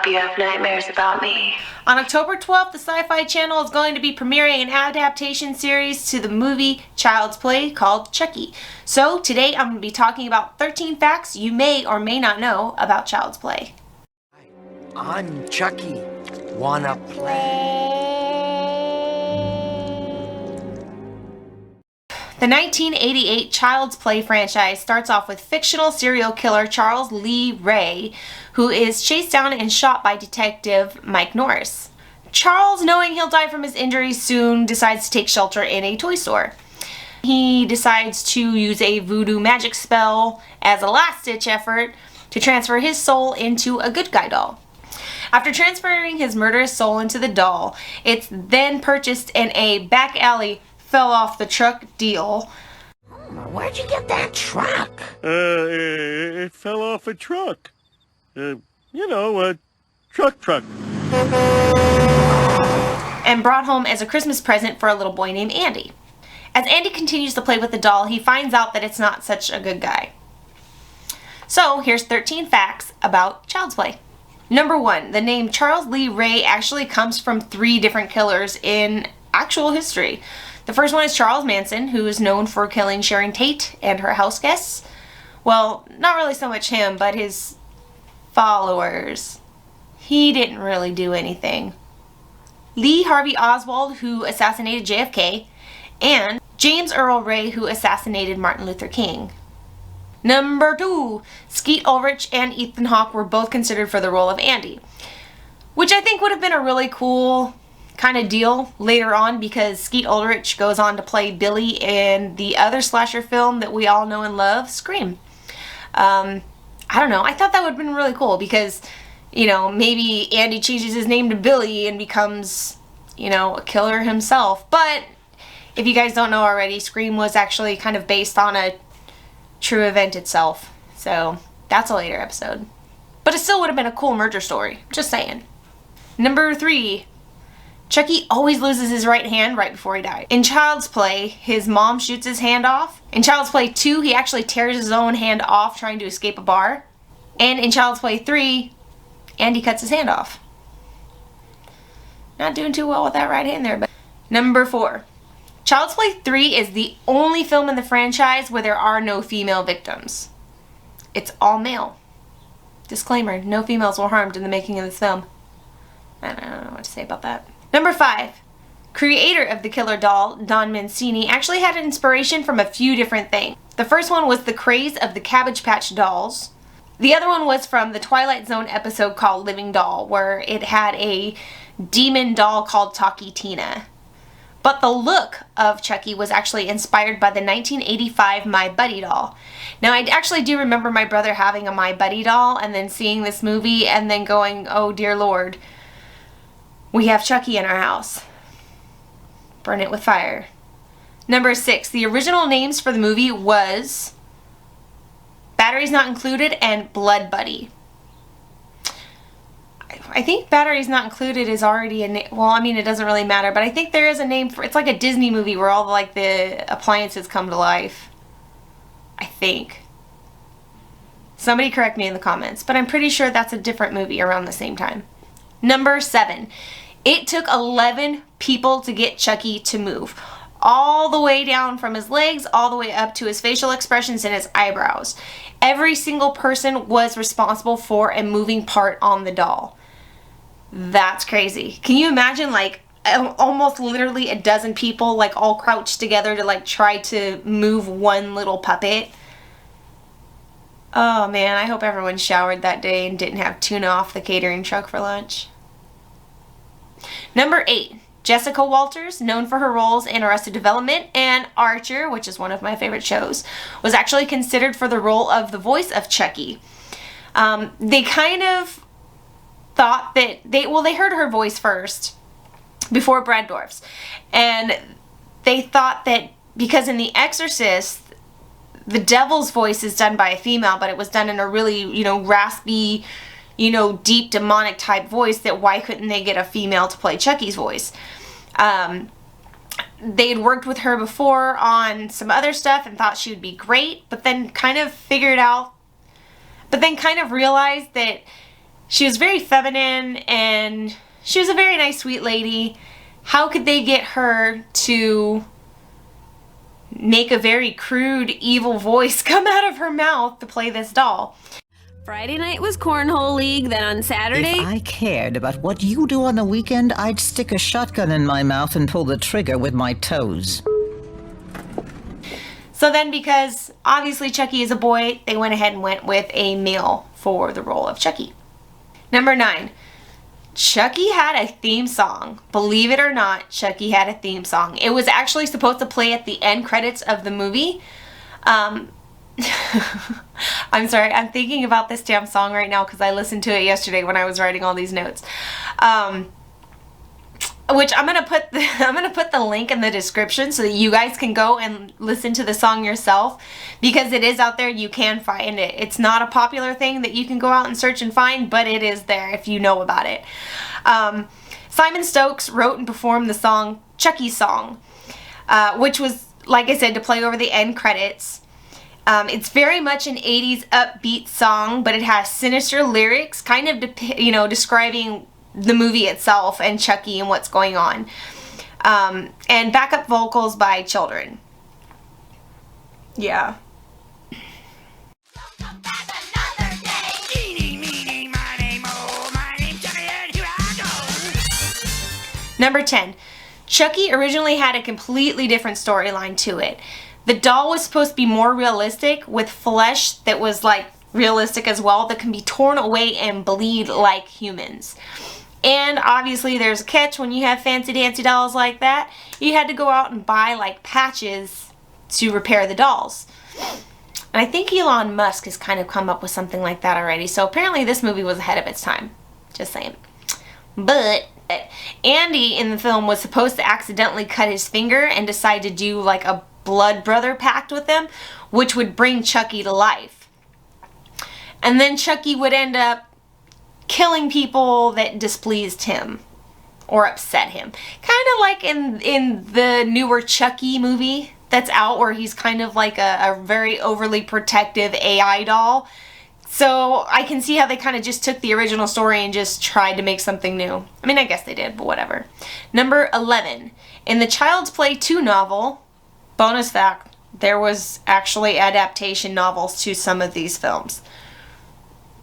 hope you have nightmares about me. On October 12th, the Sci-Fi Channel is going to be premiering an adaptation series to the movie Child's Play called Chucky. So today I'm going to be talking about 13 facts you may or may not know about Child's Play. Hi, I'm Chucky. Wanna play? The 1988 Child's Play franchise starts off with fictional serial killer Charles Lee Ray, who is chased down and shot by Detective Mike Norris. Charles, knowing he'll die from his injuries soon, decides to take shelter in a toy store. He decides to use a voodoo magic spell as a last-ditch effort to transfer his soul into a good guy doll. After transferring his murderous soul into the doll, it's then purchased in a back alley fell off the truck deal. Where'd you get that truck? It fell off a truck. A truck. And brought home as a Christmas present for a little boy named Andy. As Andy continues to play with the doll, he finds out that it's not such a good guy. So here's 13 facts about Child's Play. Number 1, the name Charles Lee Ray actually comes from 3 different killers in actual history. The first one is Charles Manson, who is known for killing Sharon Tate and her house guests. Well, not really so much him, but his followers. He didn't really do anything. Lee Harvey Oswald, who assassinated JFK, and James Earl Ray, who assassinated Martin Luther King. Number 2, Skeet Ulrich and Ethan Hawke were both considered for the role of Andy, which I think would have been a really cool kind of deal later on, because Skeet Ulrich goes on to play Billy in the other slasher film that we all know and love, Scream. I don't know, I thought that would have been really cool because, maybe Andy changes his name to Billy and becomes, a killer himself. But if you guys don't know already, Scream was actually kind of based on a true event itself. So that's a later episode. But it still would have been a cool murder story, just saying. Number 3. Chucky always loses his right hand right before he dies. In Child's Play, his mom shoots his hand off. In Child's Play 2, he actually tears his own hand off trying to escape a bar. And in Child's Play 3, Andy cuts his hand off. Not doing too well with that right hand there. But Number 4. Child's Play 3 is the only film in the franchise where there are no female victims. It's all male. Disclaimer, no females were harmed in the making of this film. I don't know what to say about that. Number 5. Creator of the killer doll, Don Mancini, actually had inspiration from a few different things. The first one was the craze of the Cabbage Patch Dolls. The other one was from the Twilight Zone episode called Living Doll, where it had a demon doll called Talkie Tina. But the look of Chucky was actually inspired by the 1985 My Buddy doll. Now, I actually do remember my brother having a My Buddy doll and then seeing this movie and then going, oh dear Lord, we have Chucky in our house. Burn it with fire. Number 6. The original names for the movie was Batteries Not Included and Blood Buddy. I think Batteries Not Included is already a name. Well, I mean, it doesn't really matter, but I think there is a name for it's like a Disney movie where all the appliances come to life. I think. Somebody correct me in the comments, but I'm pretty sure that's a different movie around the same time. Number 7. It took 11 people to get Chucky to move. All the way down from his legs, all the way up to his facial expressions and his eyebrows. Every single person was responsible for a moving part on the doll. That's crazy. Can you imagine almost literally a dozen people all crouched together to try to move one little puppet? Oh man, I hope everyone showered that day and didn't have tuna off the catering truck for lunch. Number 8. Jessica Walters, known for her roles in Arrested Development and Archer, which is one of my favorite shows, was actually considered for the role of the voice of Chucky. They kind of thought that they heard her voice first before Brad Dourif's, and they thought that because in The Exorcist the devil's voice is done by a female, but it was done in a really raspy, deep demonic type voice, that why couldn't they get a female to play Chucky's voice? They had worked with her before on some other stuff and thought she would be great, but then kind of realized that She was very feminine and she was a very nice, sweet lady. How could they get her to make a very crude, evil voice come out of her mouth to play this doll? Friday night was Cornhole League, then on Saturday... If I cared about what you do on the weekend, I'd stick a shotgun in my mouth and pull the trigger with my toes. So then, because obviously Chucky is a boy, they went ahead and went with a male for the role of Chucky. Number 9. Chucky had a theme song. Believe it or not, Chucky had a theme song. It was actually supposed to play at the end credits of the movie. I'm sorry, I'm thinking about this damn song right now because I listened to it yesterday when I was writing all these notes. Which I'm gonna put the link in the description so that you guys can go and listen to the song yourself, because it is out there. You can find it. It's not a popular thing that you can go out and search and find, but it is there if you know about it. Simon Stokes wrote and performed the song Chucky Song, which was, like I said, to play over the end credits. It's very much an 80s upbeat song, but it has sinister lyrics, kind of describing the movie itself and Chucky and what's going on. And backup vocals by children. Yeah. Number 10. Chucky originally had a completely different storyline to it. The doll was supposed to be more realistic, with flesh that was like realistic as well, that can be torn away and bleed like humans. And obviously there's a catch when you have fancy dancy dolls like that. You had to go out and buy like patches to repair the dolls. And I think Elon Musk has kind of come up with something like that already. So apparently this movie was ahead of its time. Just saying. But Andy in the film was supposed to accidentally cut his finger and decide to do like a blood brother pact with him, which would bring Chucky to life. And then Chucky would end up killing people that displeased him or upset him. Kind of like in the newer Chucky movie that's out, where he's kind of like a very overly protective AI doll. So I can see how they kind of just took the original story and just tried to make something new. I mean, I guess they did, but whatever. Number 11. In the Child's Play 2 novel, bonus fact, there was actually adaptation novels to some of these films.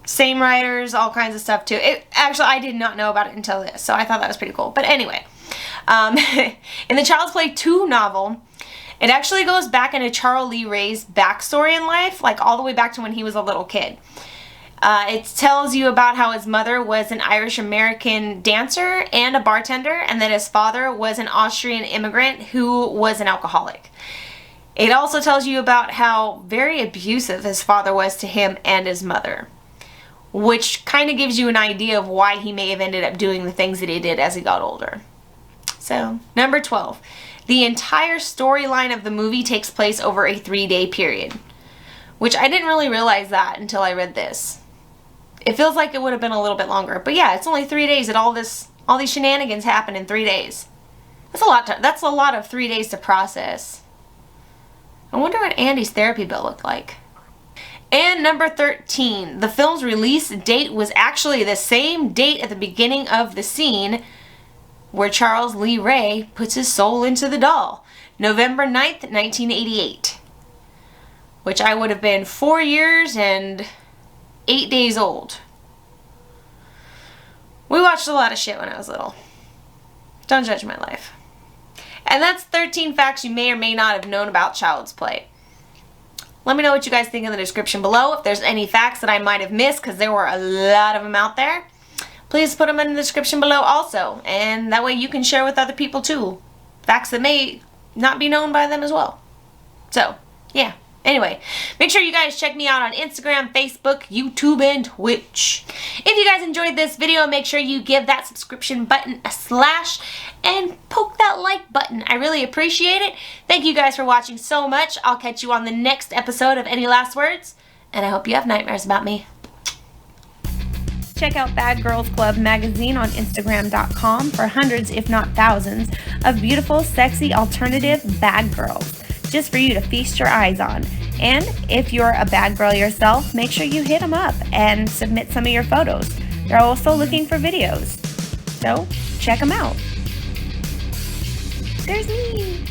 Same writers, all kinds of stuff too. Actually, I did not know about it until this, so I thought that was pretty cool. But anyway, in the Child's Play 2 novel, it actually goes back into Charles Lee Ray's backstory in life, like all the way back to when he was a little kid. It tells you about how his mother was an Irish-American dancer and a bartender, and that his father was an Austrian immigrant who was an alcoholic. It also tells you about how very abusive his father was to him and his mother, which kind of gives you an idea of why he may have ended up doing the things that he did as he got older. So, number 12. The entire storyline of the movie takes place over a 3-day period, which I didn't really realize that until I read this. It feels like it would have been a little bit longer, but yeah, it's only 3 days that all these shenanigans happen in 3 days. That's a lot of 3 days to process. I wonder what Andy's therapy bill looked like. And number 13, the film's release date was actually the same date at the beginning of the scene where Charles Lee Ray puts his soul into the doll. November 9th, 1988. Which I would have been 4 years and 8 days old. We watched a lot of shit when I was little. Don't judge my life. And that's 13 facts you may or may not have known about Child's Play. Let me know what you guys think in the description below. If there's any facts that I might have missed, because there were a lot of them out there, please put them in the description below also. And that way you can share with other people too. Facts that may not be known by them as well. So, yeah. Anyway, make sure you guys check me out on Instagram, Facebook, YouTube, and Twitch. If you guys enjoyed this video, make sure you give that subscription button a slash and poke that like button. I really appreciate it. Thank you guys for watching so much. I'll catch you on the next episode of Any Last Words, and I hope you have nightmares about me. Check out Bad Girls Club magazine on Instagram.com for hundreds, if not thousands, of beautiful, sexy, alternative bad girls, just for you to feast your eyes on. And if you're a bad girl yourself, make sure you hit them up and submit some of your photos. They're also looking for videos, so check them out. There's me!